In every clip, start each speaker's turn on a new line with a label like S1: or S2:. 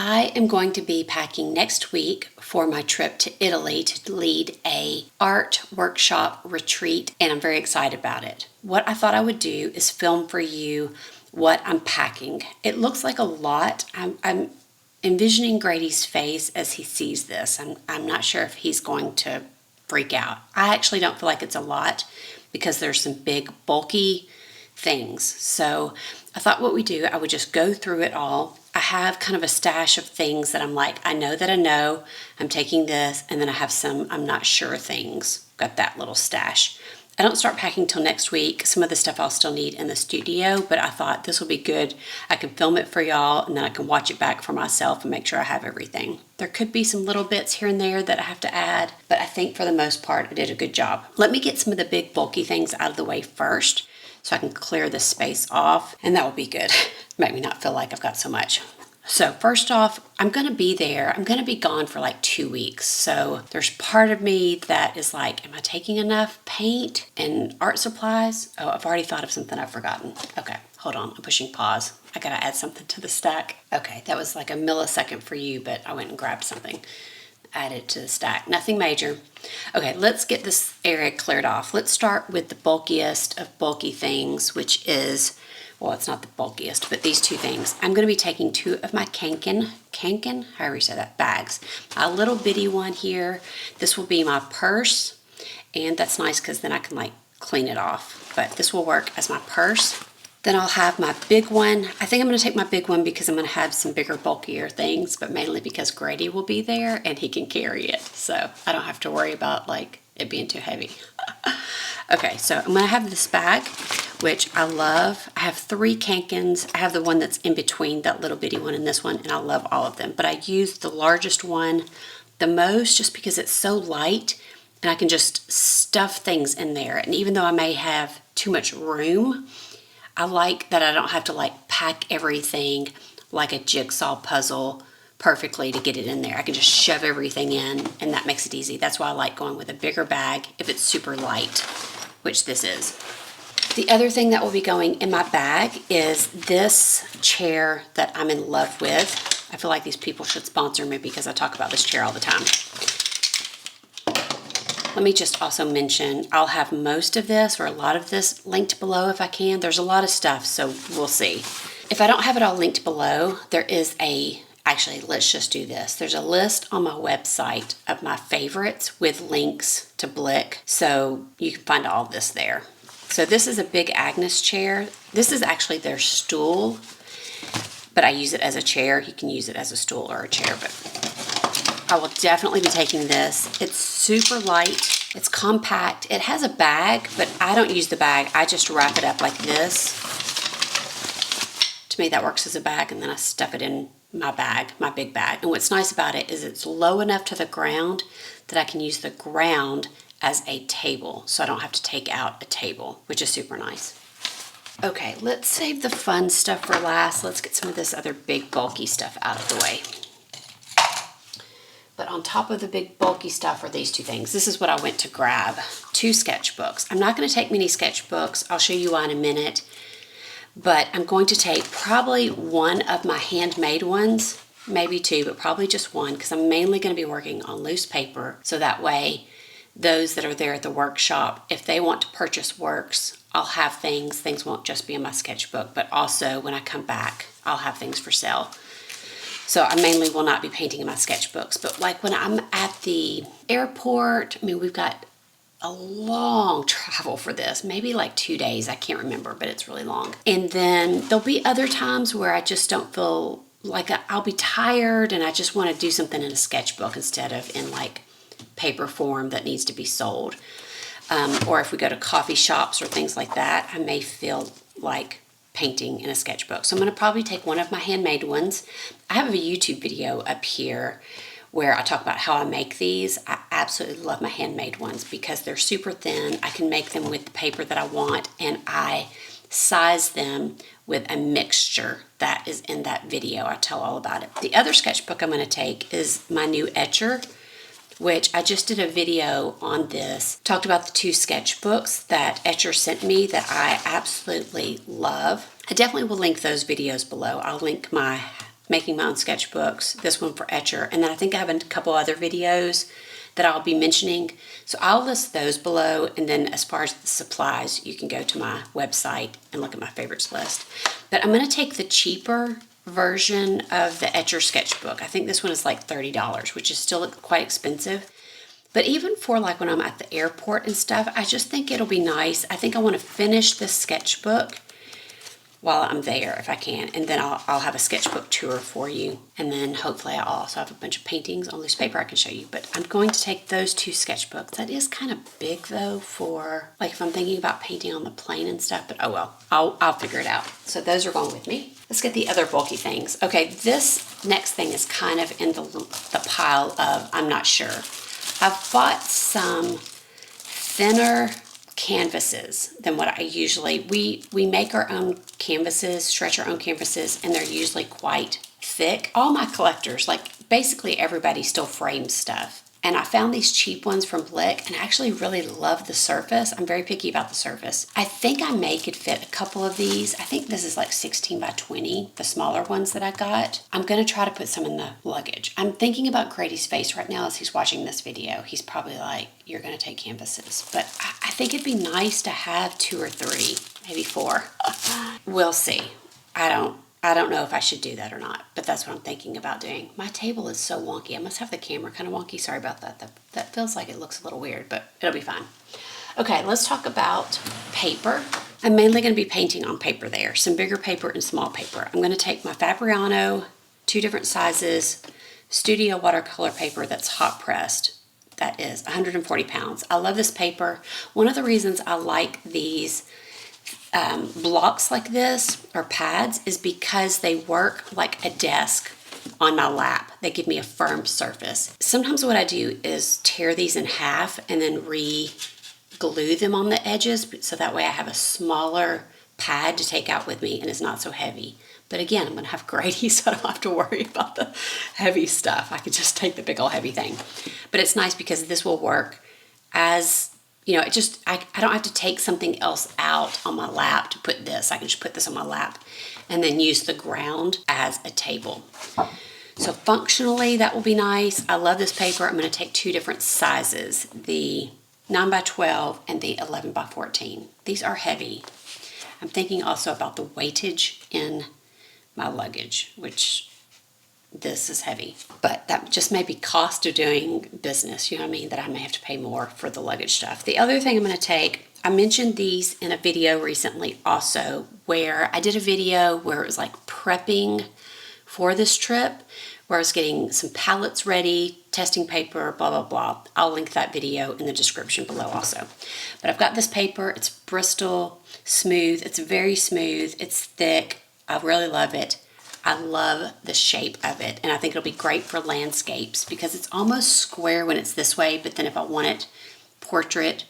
S1: I am going to be packing next week for my trip to Italy to lead a art workshop retreat, and I'm very excited about it. What I thought I would do is film for you what I'm packing. It looks like a lot. I'm envisioning Grady's face as he sees this. I'm not sure if he's going to freak out. I actually don't feel like it's a lot because there's some big bulky things. So I thought what we do, I would just go through it all. I have kind of a stash of things that I'm like, I know that I know, I'm taking this, and then I have some I'm not sure things. Got that little stash. I don't start packing till next week. Some of the stuff I'll still need in the studio, but I thought this will be good. I can film it for y'all, and then I can watch it back for myself and make sure I have everything. There could be some little bits here and there that I have to add, but I think for the most part, I did a good job. Let me get some of the big bulky things out of the way first, so I can clear this space off, and that will be good. Make me not feel like I've got so much. So first off, I'm going to be there. I'm going to be gone for like 2 weeks. So there's part of me that is like, am I taking enough paint and art supplies? Oh, I've already thought of something I've forgotten. Okay, hold on. I'm pushing pause. I got to add something to the stack. Okay, that was like a millisecond for you, but I went and grabbed something. Add it to the stack. Nothing major. Okay, let's get this area cleared off. Let's start with the bulkiest of bulky things, which is, well, it's not the bulkiest, but these two things. I'm going to be taking 2 of my Kanken, however you say that, bags. A little bitty one here. This will be my purse, and that's nice because then I can like clean it off. But this will work as my purse. Then I'll have my big one. I think I'm going to take my big one because I'm going to have some bigger, bulkier things, but mainly because Grady will be there and he can carry it. So I don't have to worry about like it being too heavy. Okay, so I'm going to have this bag, which I love. I have 3 Kankens. I have the one that's in between that little bitty one and this one, and I love all of them. But I use the largest one the most just because it's so light and I can just stuff things in there. And even though I may have too much room, I like that I don't have to like pack everything like a jigsaw puzzle perfectly to get it in there. I can just shove everything in, and that makes it easy. That's why I like going with a bigger bag if it's super light, which this is. The other thing that will be going in my bag is this chair that I'm in love with. I feel like these people should sponsor me because I talk about this chair all the time. Let me just also mention, I'll have most of this or a lot of this linked below if I can. There's a lot of stuff, so we'll see. If I don't have it all linked below, there is actually, let's just do this. There's a list on my website of my favorites with links to Blick, so you can find all of this there. So this is a big Agnes chair. This is actually their stool, but I use it as a chair. You can use it as a stool or a chair, but I will definitely be taking this. It's super light. It's compact. It has a bag, but I don't use the bag. I just wrap it up like this. To me, that works as a bag, and then I stuff it in my bag, my big bag. And what's nice about it is it's low enough to the ground that I can use the ground as a table, so I don't have to take out a table, which is super nice. Okay, let's save the fun stuff for last. Let's get some of this other big bulky stuff out of the way. But on top of the big bulky stuff are these 2 things. This is what I went to grab. 2 sketchbooks. I'm not going to take many sketchbooks. I'll show you why in a minute. But I'm going to take probably one of my handmade ones, maybe 2, but probably just one, because I'm mainly going to be working on loose paper. So that way, those that are there at the workshop, if they want to purchase works, I'll have things. Things won't just be in my sketchbook, but also when I come back, I'll have things for sale. So I mainly will not be painting in my sketchbooks, but like when I'm at the airport, I mean, we've got a long travel for this, maybe like 2 days. I can't remember, but it's really long. And then there'll be other times where I just don't feel like I'll be tired and I just want to do something in a sketchbook instead of in like paper form that needs to be sold. Or if we go to coffee shops or things like that, I may feel like painting in a sketchbook. So I'm going to probably take one of my handmade ones. I have a YouTube video up here where I talk about how I make these. I absolutely love my handmade ones because they're super thin. I can make them with the paper that I want, and I size them with a mixture that is in that video. I tell all about it. The other sketchbook I'm going to take is my new Etcher, which I just did a video on this. Talked about the 2 sketchbooks that Etcher sent me that I absolutely love. I definitely will link those videos below. I'll link my making my own sketchbooks, this one for Etcher, and then I think I have a couple other videos that I'll be mentioning. So I'll list those below, and then as far as the supplies, you can go to my website and look at my favorites list. But I'm going to take the cheaper version of the Etcher Sketchbook. I think this one is like $30, which is still quite expensive. But even for like when I'm at the airport and stuff, I just think it'll be nice. I think I want to finish this sketchbook while I'm there if I can, and then I'll have a sketchbook tour for you, and then hopefully I'll also have a bunch of paintings on loose paper I can show you. But I'm going to take those 2 sketchbooks. That is kind of big though for like if I'm thinking about painting on the plane and stuff, but oh well, I'll figure it out. So those are going with me. Let's get the other bulky things. Okay, this next thing is kind of in the pile of I'm not sure. I've bought some thinner canvases than what I usually, we make our own canvases, stretch our own canvases, and they're usually quite thick. All my collectors, like basically everybody still frames stuff. And I found these cheap ones from Blick, and I actually really love the surface. I'm very picky about the surface. I think I could fit a couple of these. I think this is like 16 by 20, the smaller ones that I got. I'm gonna try to put some in the luggage. I'm thinking about Grady's face right now as he's watching this video. He's probably like, you're gonna take canvases. But I think it'd be nice to have 2 or 3, maybe 4. We'll see. I don't know if I should do that or not, but that's what I'm thinking about doing. My table is so wonky. I must have the camera kind of wonky. Sorry about that. That feels like it looks a little weird, but it'll be fine. Okay, let's talk about paper. I'm mainly going to be painting on paper there, some bigger paper and small paper. I'm going to take my Fabriano, 2 different sizes, Studio watercolor paper that's hot pressed. That is 140 pounds. I love this paper. One of the reasons I like these blocks like this or pads is because they work like a desk on my lap. They give me a firm surface. Sometimes what I do is tear these in half and then re-glue them on the edges so that way I have a smaller pad to take out with me and it's not so heavy. But again, I'm going to have Grady, so I don't have to worry about the heavy stuff. I could just take the big old heavy thing. But it's nice because this will work as, you know, I don't have to take something else out on my lap to put this. I can just put this on my lap and then use the ground as a table. So functionally, that will be nice. I love this paper. I'm going to take 2 different sizes, the 9 by 12 and the 11 by 14. These are heavy. I'm thinking also about the weightage in my luggage, which this is heavy, but that just may be cost of doing business, you know what I mean, that I may have to pay more for the luggage stuff. The other thing I'm going to take, I mentioned these in a video recently also, where I did a video where it was like prepping for this trip, where I was getting some palettes ready, testing paper, blah, blah, blah. I'll link that video in the description below also. But I've got this paper, it's Bristol smooth, it's very smooth, it's thick, I really love it. I love the shape of it, and I think it'll be great for landscapes because it's almost square when it's this way, but then if I want it portrait,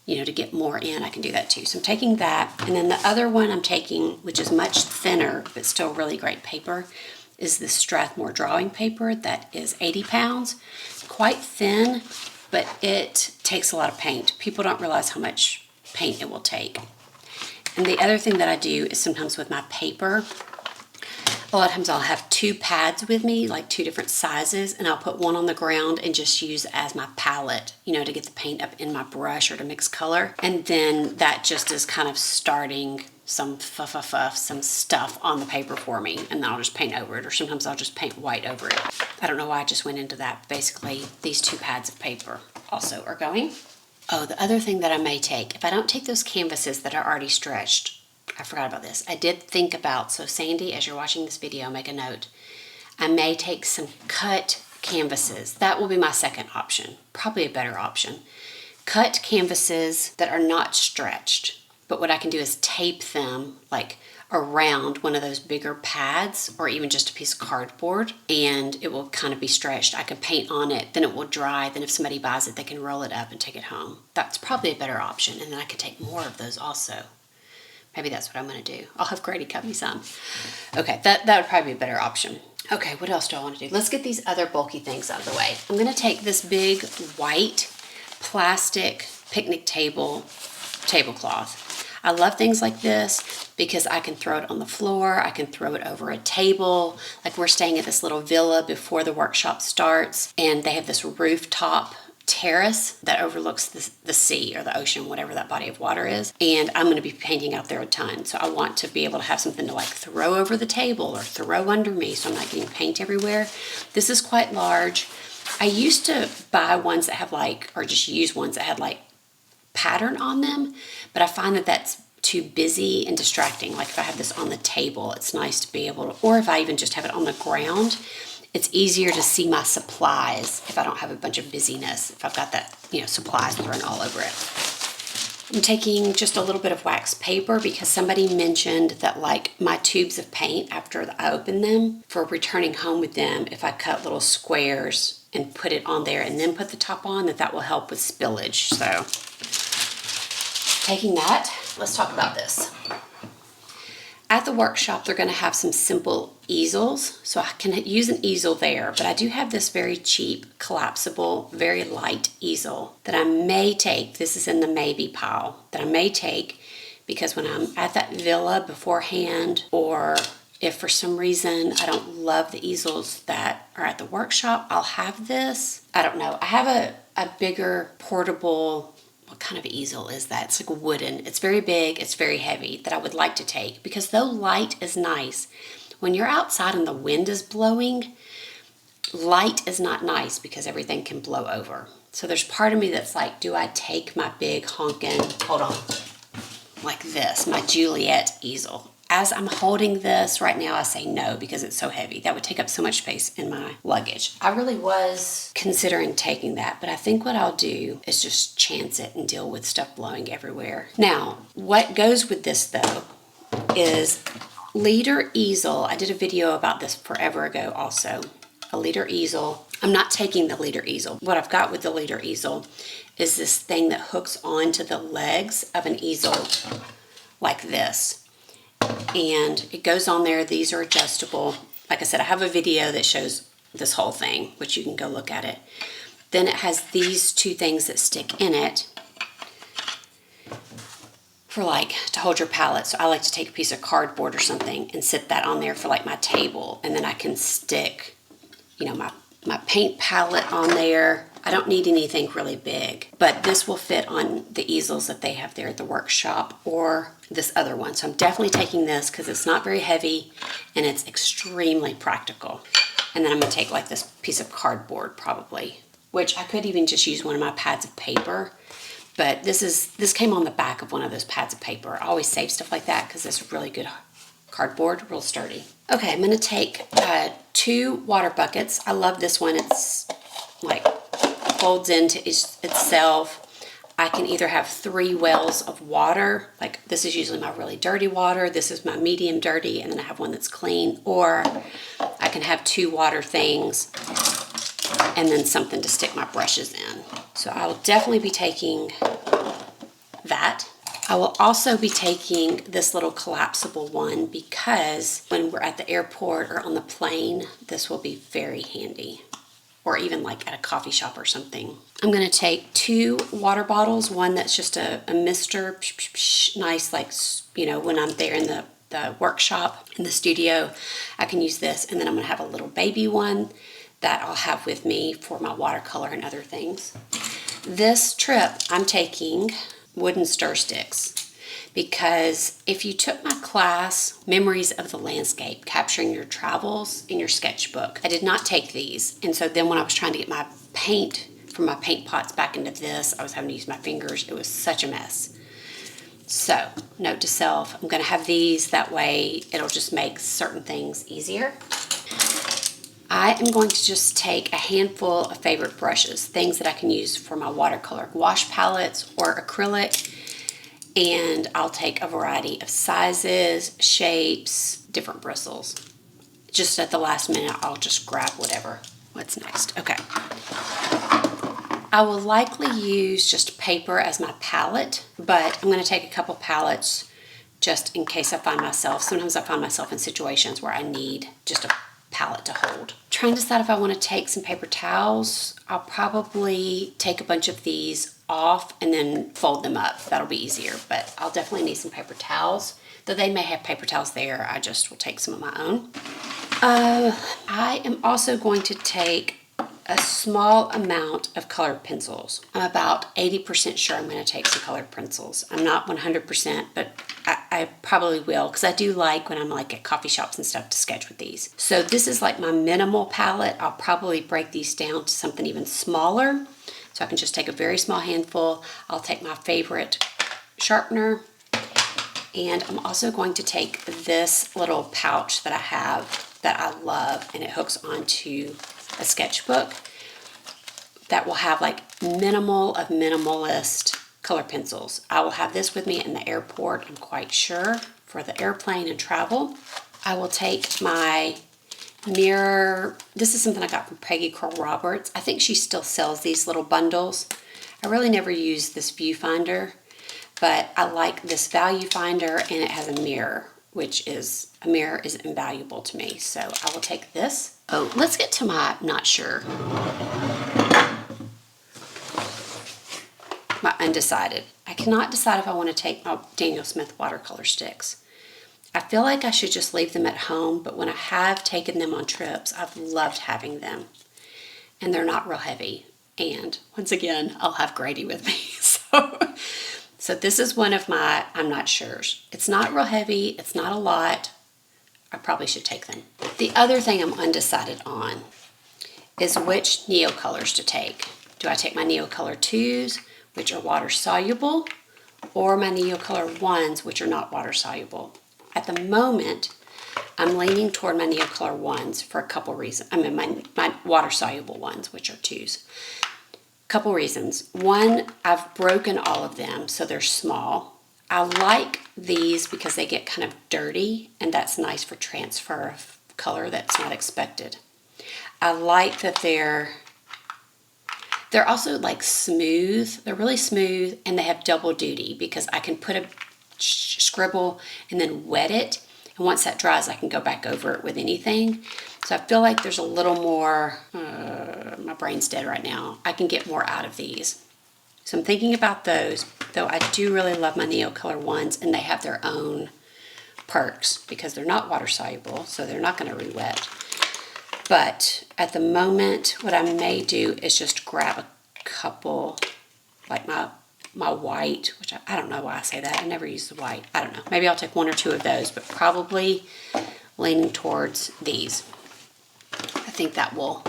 S1: you know, to get more in, I can do that too. So I'm taking that, and then the other one I'm taking, which is much thinner, but still really great paper, is the Strathmore drawing paper that is 80 pounds. Quite thin, but it takes a lot of paint. People don't realize how much paint it will take. And the other thing that I do is sometimes with my paper, a lot of times I'll have 2 pads with me, like 2 different sizes, and I'll put one on the ground and just use as my palette, you know, to get the paint up in my brush or to mix color. And then that just is kind of starting some some stuff on the paper for me, and then I'll just paint over it, or sometimes I'll just paint white over it. I don't know why I just went into that. Basically, these 2 pads of paper also are going. Oh, the other thing that I may take, if I don't take those canvases that are already stretched, I forgot about this. I did think about, so Sandy, as you're watching this video, make a note. I may take some cut canvases. That will be my second option, probably a better option. Cut canvases that are not stretched, but what I can do is tape them like around one of those bigger pads or even just a piece of cardboard, and it will kind of be stretched. I can paint on it, then it will dry. Then if somebody buys it, they can roll it up and take it home. That's probably a better option, and then I could take more of those also. Maybe that's what I'm going to do. I'll have Grady cut me some. Okay, that would probably be a better option. Okay, what else do I want to do? Let's get these other bulky things out of the way. I'm going to take this big white plastic picnic tablecloth. I love things like this because I can throw it on the floor, I can throw it over a table. Like we're staying at this little villa before the workshop starts, and they have this rooftop terrace that overlooks the sea or the ocean, whatever that body of water is, and I'm going to be painting out there a ton, so I want to be able to have something to like throw over the table or throw under me so I'm not getting paint everywhere. This is quite large. I used to buy ones that have like, or just use ones that had like pattern on them, but I find that that's too busy and distracting. Like if I have this on the table, it's nice to be able to, or if I even just have it on the ground, it's easier to see my supplies if I don't have a bunch of busyness, if I've got that, supplies thrown all over it. I'm taking just a little bit of wax paper because somebody mentioned that like my tubes of paint, after I open them, for returning home with them, if I cut little squares and put it on there and then put the top on, that will help with spillage. So taking that, let's talk about this. At the workshop, they're going to have some simple easels, so I can use an easel there, but I do have this very cheap, collapsible, very light easel that I may take. This is in the maybe pile that I may take because when I'm at that villa beforehand, or if for some reason I don't love the easels that are at the workshop, I'll have this. I don't know. I have a bigger portable, what kind of easel is that? It's like wooden. It's very big. It's very heavy that I would like to take because though light is nice, when you're outside and the wind is blowing, light is not nice because everything can blow over. So there's part of me that's like, do I take my big honkin', hold on, like this, my Juliet easel? As I'm holding this right now, I say no because it's so heavy. That would take up so much space in my luggage. I really was considering taking that, but I think what I'll do is just chance it and deal with stuff blowing everywhere. Now, what goes with this though is leader easel. I did a video about this forever ago also. A leader easel. I'm not taking the leader easel. What I've got with the leader easel is this thing that hooks onto the legs of an easel like this. And it goes on there. These are adjustable. Like I said, I have a video that shows this whole thing, which you can go look at it. Then it has these two things that stick in it for like to hold your palette. So I like to take a piece of cardboard or something and sit that on there for like my table. And then I can stick, my paint palette on there. I don't need anything really big, but this will fit on the easels that they have there at the workshop or this other one. So I'm definitely taking this because it's not very heavy and it's extremely practical. And then I'm gonna take like this piece of cardboard probably, which I could even just use one of my pads of paper, but this came on the back of one of those pads of paper. I always save stuff like that because it's really good cardboard, real sturdy. Okay, I'm gonna take 2 water buckets. I love this one. It's like folds into itself. I can either have 3 wells of water, like this is usually my really dirty water, this is my medium dirty, and then I have one that's clean, or I can have 2 water things and then something to stick my brushes in. So I will definitely be taking that. I will also be taking this little collapsible one because when we're at the airport or on the plane, this will be very handy. Or even like at a coffee shop or something. I'm gonna take 2 water bottles, one that's just a mister, nice, like, when I'm there in the workshop, in the studio, I can use this. And then I'm gonna have a little baby one that I'll have with me for my watercolor and other things. This trip, I'm taking wooden stir sticks. Because if you took my class, Memories of the Landscape, Capturing Your Travels in your sketchbook, I did not take these. And so then when I was trying to get my paint from my paint pots back into this, I was having to use my fingers. It was such a mess. So, note to self, I'm gonna have these, that way it'll just make certain things easier. I am going to just take a handful of favorite brushes, things that I can use for my watercolor gouache palettes or acrylic. And I'll take a variety of sizes, shapes, different bristles. Just at the last minute, I'll just grab whatever. What's next? Okay. I will likely use just paper as my palette, but I'm going to take a couple palettes just in case I find myself, sometimes I find myself in situations where I need just a palette to hold. Trying to decide if I want to take some paper towels. I'll probably take a bunch of these off and then fold them up. That'll be easier, but I'll definitely need some paper towels. Though they may have paper towels there, I just will take some of my own. I am also going to take a small amount of colored pencils. I'm about 80% sure I'm going to take some colored pencils. I'm not 100%, but I probably will, because I do like when I'm like at coffee shops and stuff to sketch with these. So this is like my minimal palette. I'll probably break these down to something even smaller. So I can just take a very small handful. I'll take my favorite sharpener. And I'm also going to take this little pouch that I have that I love, and it hooks onto a sketchbook that will have like minimal of minimalist color pencils. I will have this with me in the airport, I'm quite sure, for the airplane and travel. I will take my mirror. This is something I got from Peggy Curl Roberts. I think she still sells these little bundles. I really never use this viewfinder, but I like this value finder, and it has a mirror, which is, a mirror is invaluable to me. So I will take this. Oh, let's get to my not sure. My undecided. I cannot decide if I want to take my Daniel Smith watercolor sticks. I feel like I should just leave them at home, but when I have taken them on trips, I've loved having them. And they're not real heavy. And once again, I'll have Grady with me. So this is one of my I'm not sure's. It's not real heavy. It's not a lot. I probably should take them. The other thing I'm undecided on is which Neocolors to take. Do I take my Neocolor 2s, which are water soluble, or my Neocolor 1s, which are not water soluble? At the moment, I'm leaning toward my Neocolor 1s for a couple reasons. I mean, my water soluble ones, which are 2s. Couple reasons. One, I've broken all of them, so they're small. I like these because they get kind of dirty, and that's nice for transfer of color that's not expected. I like that they're also like smooth. They're really smooth, and they have double duty because I can put a scribble and then wet it, and once that dries, I can go back over it with anything. So I feel like there's a little more, my brain's dead right now. I can get more out of these. So I'm thinking about those, though I do really love my Neocolor 1s, and they have their own perks because they're not water soluble, so they're not going to re-wet. But at the moment, what I may do is just grab a couple, like my white, which I don't know why I say that. I never use the white. I don't know. Maybe I'll take one or two of those, but probably leaning towards these. I think that will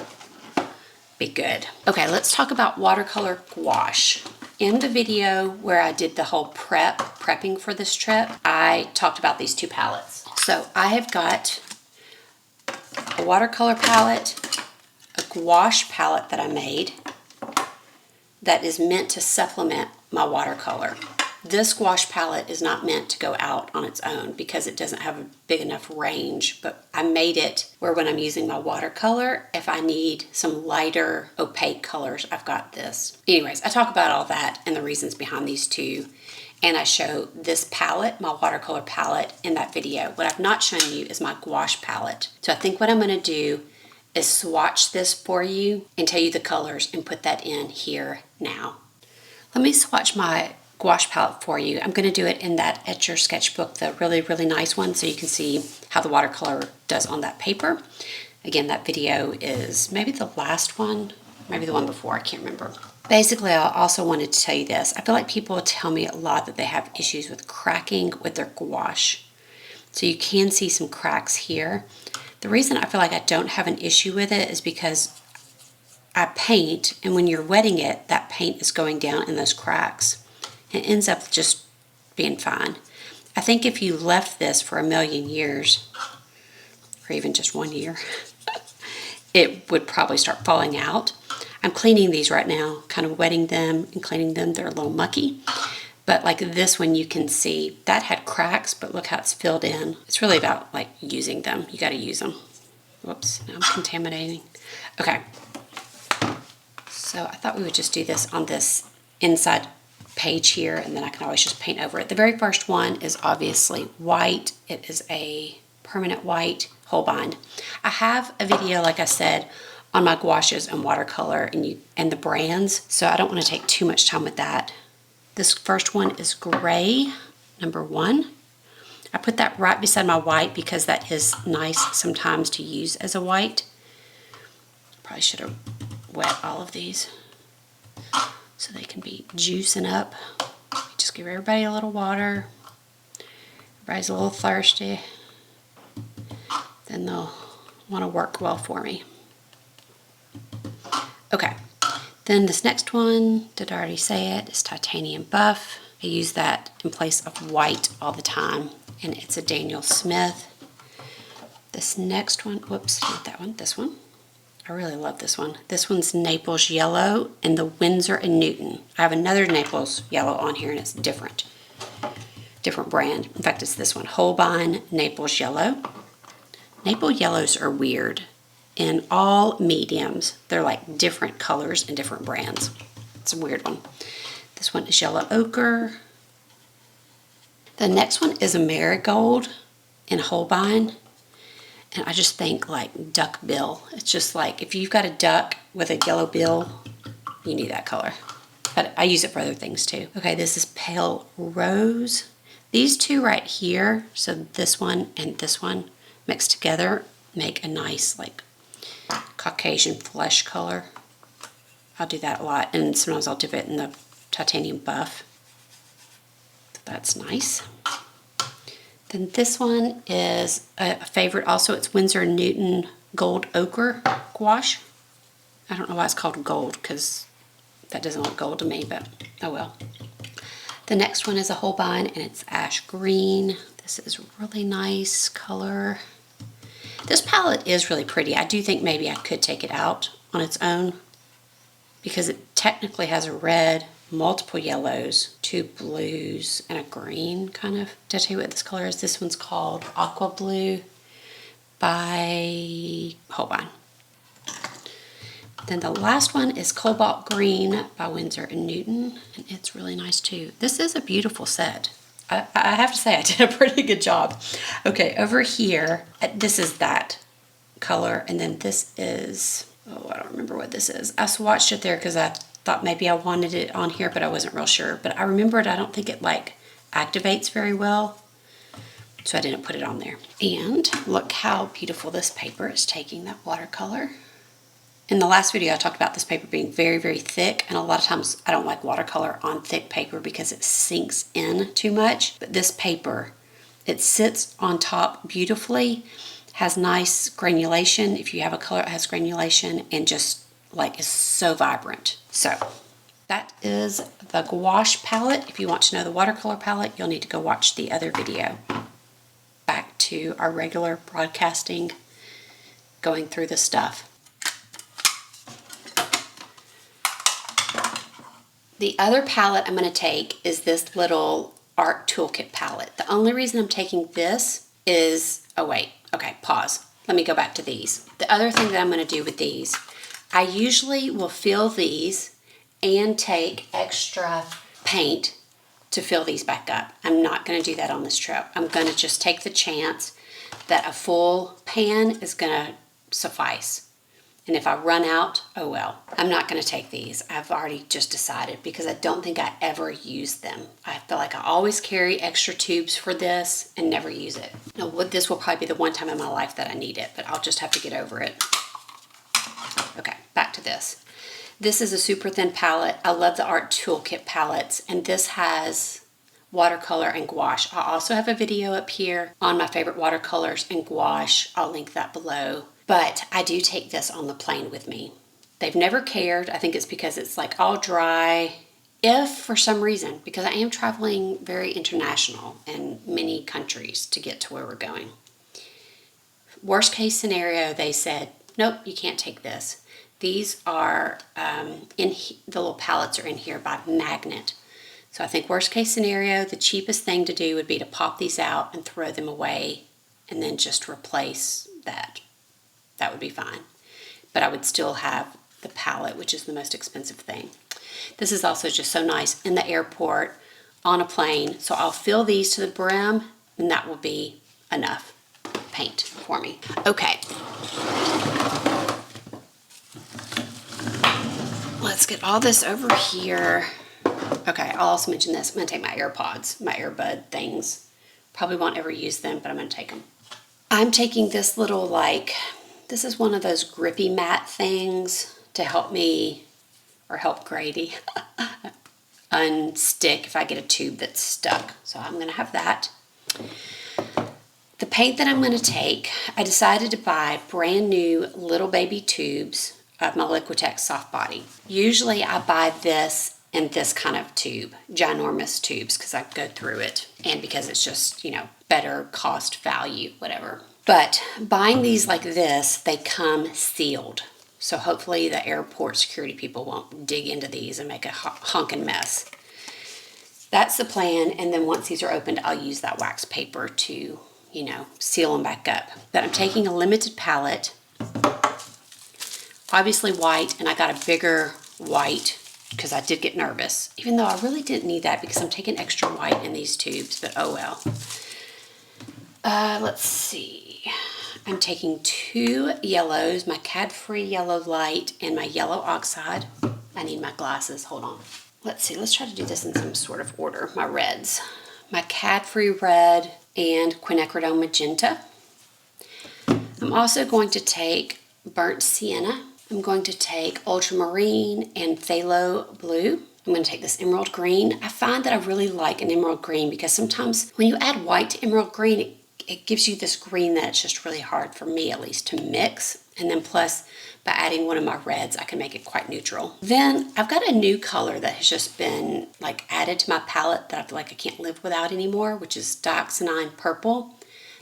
S1: be good. Okay, let's talk about watercolor gouache. In the video where I did the whole prepping for this trip, I talked about these two palettes. So I have got a watercolor palette, a gouache palette that I made that is meant to supplement my watercolor. This gouache palette is not meant to go out on its own because it doesn't have a big enough range, but I made it where when I'm using my watercolor, if I need some lighter opaque colors, I've got this. Anyways, I talk about all that and the reasons behind these two, and I show this palette, my watercolor palette, in that video. What I've not shown you is my gouache palette. So I think what I'm gonna do is swatch this for you and tell you the colors and put that in here now. Let me swatch my gouache palette for you. I'm going to do it in that Etcher Sketchbook, the really, really nice one, so you can see how the watercolor does on that paper. Again, that video is maybe the last one, maybe the one before, I can't remember. Basically, I also wanted to tell you this. I feel like people tell me a lot that they have issues with cracking with their gouache. So you can see some cracks here. The reason I feel like I don't have an issue with it is because I paint, and when you're wetting it, that paint is going down in those cracks. It ends up just being fine. I think if you left this for a million years, or even just 1 year, it would probably start falling out. I'm cleaning these right now, kind of wetting them and cleaning them. They're a little mucky. But like this one, you can see that had cracks, but look how it's filled in. It's really about like using them. You got to use them. Whoops, now I'm contaminating. Okay. So I thought we would just do this on this inside page here, and then I can always just paint over it. The very first one is obviously white. It is a permanent white Holbein. I have a video, like I said, on my gouaches and watercolor and the brands, so I don't want to take too much time with that. This first one is gray, number 1. I put that right beside my white because that is nice sometimes to use as a white. Probably should have wet all of these so they can be juicing up. Just give everybody a little water. Everybody's a little thirsty. Then they'll want to work well for me. Okay, then this next one, did I already say it? It's titanium buff. I use that in place of white all the time, and it's a Daniel Smith. This next one, whoops, not that one, this one. I really love this one. This one's Naples Yellow and the Winsor & Newton. I have another Naples Yellow on here, and it's different brand. In fact, it's this one, Holbein Naples Yellow. Naples Yellows are weird. In all mediums, they're like different colors and different brands. It's a weird one. This one is Yellow Ochre. The next one is a Marigold in Holbein. And I just think like duck bill. It's just like if you've got a duck with a yellow bill, you need that color. But I use it for other things too. Okay, this is Pale Rose. These two right here, so this one and this one mixed together make a nice like Caucasian flesh color. I'll do that a lot, and sometimes I'll dip it in the titanium buff. So that's nice. Then this one is a favorite also. It's Winsor & Newton Gold Ochre Gouache. I don't know why it's called gold, because that doesn't look gold to me, but oh well. The next one is a Holbein, and it's Ash Green. This is a really nice color. This palette is really pretty. I do think maybe I could take it out on its own because it technically has a red, multiple yellows, 2 blues, and a green kind of. Did I tell you what this color is? This one's called Aqua Blue by Holbein. Then the last one is Cobalt Green by Winsor & Newton, and it's really nice too. This is a beautiful set. I have to say I did a pretty good job. Okay, over here, this is that color, and then this is, oh, I don't remember what this is. I swatched it there because I thought maybe I wanted it on here, but I wasn't real sure. But I remembered I don't think it like activates very well, so I didn't put it on there. And look how beautiful this paper is taking that watercolor. In the last video, I talked about this paper being very, very thick, and a lot of times I don't like watercolor on thick paper because it sinks in too much. But this paper, it sits on top beautifully, has nice granulation. If you have a color that has granulation, and just like is so vibrant. So that is the gouache palette. If you want to know the watercolor palette, you'll need to go watch the other video. Back to our regular broadcasting, going through the stuff. The other palette I'm going to take is this little art toolkit palette. The only reason I'm taking this is, oh wait, okay, pause. Let me go back to these. The other thing that I'm going to do with these, I usually will fill these and take extra paint to fill these back up. I'm not going to do that on this trip. I'm going to just take the chance that a full pan is going to suffice. And if I run out, oh well. I'm not going to take these. I've already just decided because I don't think I ever use them. I feel like I always carry extra tubes for this and never use it. Now, this will probably be the one time in my life that I need it, but I'll just have to get over it. Okay, back to this. This is a super thin palette. I love the Art Toolkit palettes, and this has watercolor and gouache. I also have a video up here on my favorite watercolors and gouache. I'll link that below. But I do take this on the plane with me. They've never cared. I think it's because it's like all dry. If for some reason, because I am traveling very international in many countries to get to where we're going. Worst case scenario, they said, nope, you can't take this. These are, the little palettes are in here by magnet. So I think worst case scenario, the cheapest thing to do would be to pop these out and throw them away and then just replace that. That would be fine. But I would still have the palette, which is the most expensive thing. This is also just so nice in the airport, on a plane. So I'll fill these to the brim, and that will be enough paint for me. Okay. let's get all this over here. Okay, I'll also mention this. I'm going to take my AirPods, my earbud things. Probably won't ever use them, but I'm going to take them. I'm taking this little, this is one of those grippy mat things to help me, or help Grady, unstick if I get a tube that's stuck. So I'm going to have that. The paint that I'm going to take, I decided to buy brand new little baby tubes of my Liquitex soft body. Usually I buy this in this kind of tube, ginormous tubes, because I go through it and because it's just, better cost value, whatever. But buying these like this, they come sealed. So hopefully the airport security people won't dig into these and make a honking mess. That's the plan, and then once these are opened, I'll use that wax paper to, seal them back up. But I'm taking a limited palette, obviously white, and I got a bigger white because I did get nervous, even though I really didn't need that because I'm taking extra white in these tubes, but oh well. Let's see. I'm taking 2 yellows, my Cad-Free Yellow Light and my Yellow Oxide. I need my glasses, hold on. Let's see, let's try to do this in some sort of order. My reds. My Cad-Free Red and Quinacridone Magenta. I'm also going to take Burnt Sienna. I'm going to take Ultramarine and Phthalo Blue. I'm going to take this Emerald Green. I find that I really like an Emerald Green because sometimes when you add white to Emerald Green, it gives you this green that it's just really hard, for me at least, to mix. And then plus, by adding one of my reds, I can make it quite neutral. Then I've got a new color that has just been added to my palette that I feel like I can't live without anymore, which is Dioxazine Purple.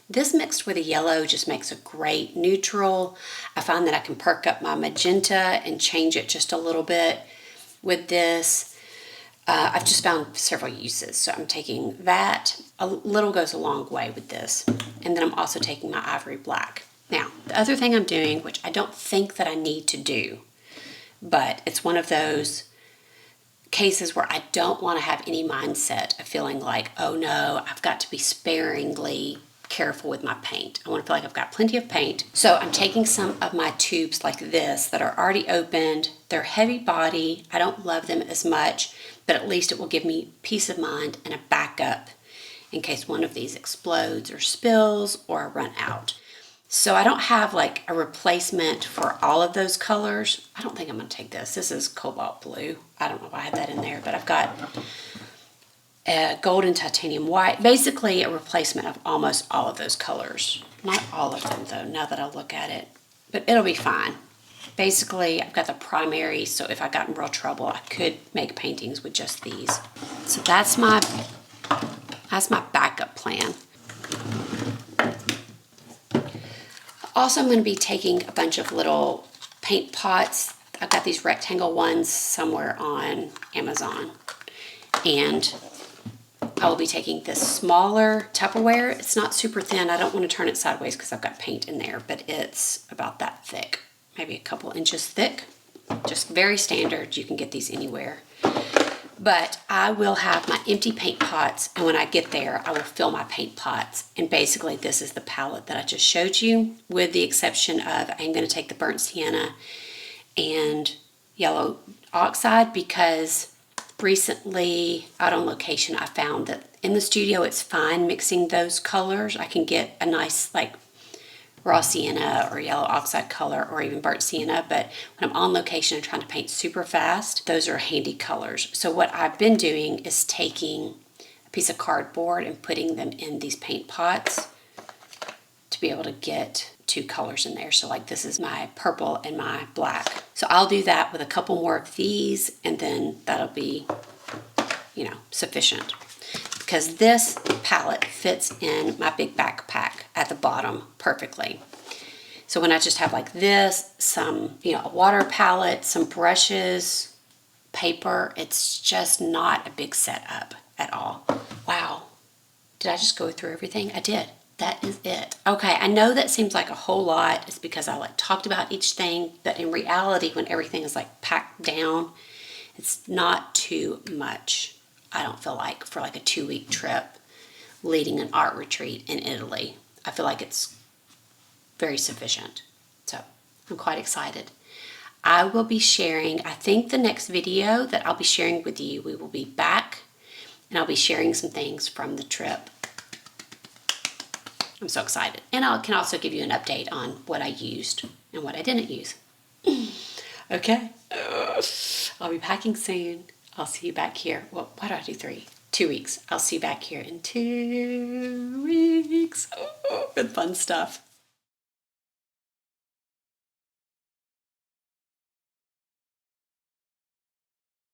S1: This mixed with a yellow just makes a great neutral. I find that I can perk up my magenta and change it just a little bit with this. I've just found several uses, so I'm taking that. A little goes a long way with this. And then I'm also taking my Ivory Black. Now, the other thing I'm doing, which I don't think that I need to do, but it's one of those cases where I don't want to have any mindset of feeling like, oh no, I've got to be sparingly careful with my paint. I want to feel like I've got plenty of paint. So I'm taking some of my tubes like this that are already opened. They're heavy body. I don't love them as much, but at least it will give me peace of mind and a backup in case one of these explodes or spills or I run out. So I don't have a replacement for all of those colors. I don't think I'm going to take this. This is Cobalt Blue. I don't know why I had that in there, but I've got gold and titanium white. Basically a replacement of almost all of those colors. Not all of them though, now that I look at it. But it'll be fine. Basically, I've got the primary, so if I got in real trouble, I could make paintings with just these. So that's my backup plan. Also, I'm going to be taking a bunch of little paint pots. I've got these rectangle ones somewhere on Amazon. And I will be taking this smaller Tupperware. It's not super thin. I don't want to turn it sideways because I've got paint in there, but it's about that thick. Maybe a couple inches thick. Just very standard. You can get these anywhere. But I will have my empty paint pots, and when I get there, I will fill my paint pots. And basically, this is the palette that I just showed you, with the exception of I'm going to take the Burnt Sienna and Yellow Oxide, because recently out on location, I found that in the studio, it's fine mixing those colors. I can get a nice raw sienna or yellow oxide color or even burnt sienna, but when I'm on location and trying to paint super fast, those are handy colors. So what I've been doing is taking a piece of cardboard and putting them in these paint pots to be able to get 2 colors in there. So this is my purple and my black. So I'll do that with a couple more of these, and then that'll be, sufficient. Because this palette fits in my big backpack at the bottom perfectly. So when I just have this, some, a water palette, some brushes, paper, it's just not a big setup at all. Wow. Did I just go through everything? I did. That is it. Okay, I know that seems like a whole lot. It's because I talked about each thing, but in reality, when everything is packed down, it's not too much. I don't feel like for a 2-week trip leading an art retreat in Italy. I feel like it's very sufficient. So I'm quite excited. I will be sharing, I think the next video that I'll be sharing with you, we will be back and I'll be sharing some things from the trip. I'm so excited. And I can also give you an update on what I used and what I didn't use. Okay. I'll be packing soon. I'll see you back here. Well, why do I do 3? 2 weeks. I'll see you back here in 2 weeks with fun stuff.